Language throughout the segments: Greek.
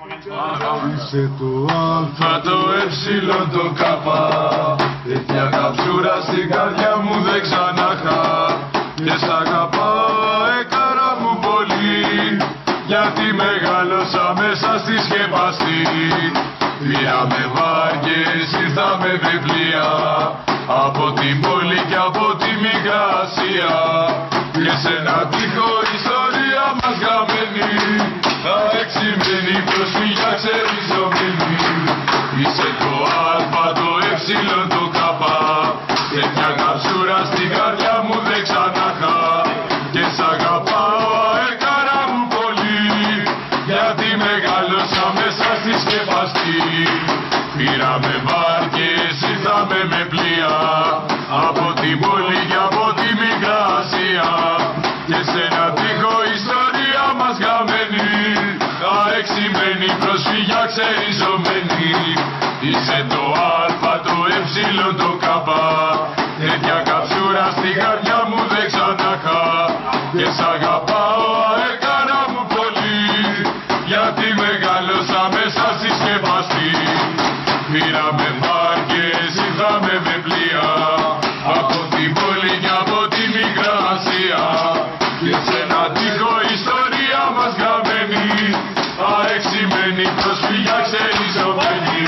Είσαι το α, το ε, το κ. Τέτοια καψούρα στην καρδιά μου δεν ξανάχα. Και σ' αγαπάω κάρα μου πολύ, γιατί μεγάλωσα μέσα στη σκεπαστή. Πήραμε βάρκες, ήρθαμε με πλοία, από την πόλη και από τη Μικρά Ασία. Και σε ένα τείχο ιστορία μας γραμμένη, τα εξημένη προσφυγιά ξεριζωμένη. Είσαι το α, το ε, το κ. Τέτοια καψούρα στην καρδιά μου δεν ξανάχα. Και σ' αγαπάω κάρα μου πολύ, γιατί μεγάλωσα μέσα στη σκεπαστή. Πήραμε βάρκες, ήρθαμε με πλοία, από την πόλη και από τη Μικρά Ασία. Και σε ένα τείχο ιστορία μας γραμμένη, τα εξημένη προσφυγιά ξεριζωμένη. Είσαι το α, το ε, το κ. Τέτοια καψούρα στη καρδιά μου δεν ξανάχα. Και σ' αγαπάω κάρα μου πολύ, γιατί μεγάλωσα μέσα στη σκεπαστή. Πήραμε βάρκες, ήρθαμε με πλοία, από την πόλη και από τη Μικρά Ασία. Και σε ένα τείχο ιστορία μας γραμμένη, τα εξημένη προσφυγιά ξεριζωμένη.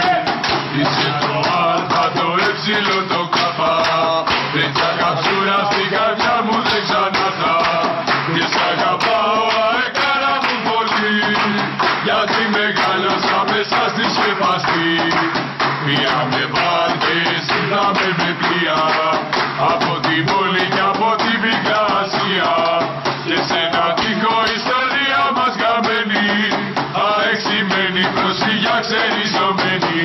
Είσαι το α, το ε, το κ. Τέτοια καψούρα στην καρδιά μου δεν ξανάχα. Και σ' αγαπάω κάρα μου πολύ, γιατί μεγάλωσα μέσα στη σκεπαστή. Πήραμε βάρκες, ήρθαμε με πλοία, από την πόλη και από τη Μικρά Ασία. Και σε ένα τείχο ιστορία μας γραμμένη, αεξημένη προσφυγιά ξεριζωμένη.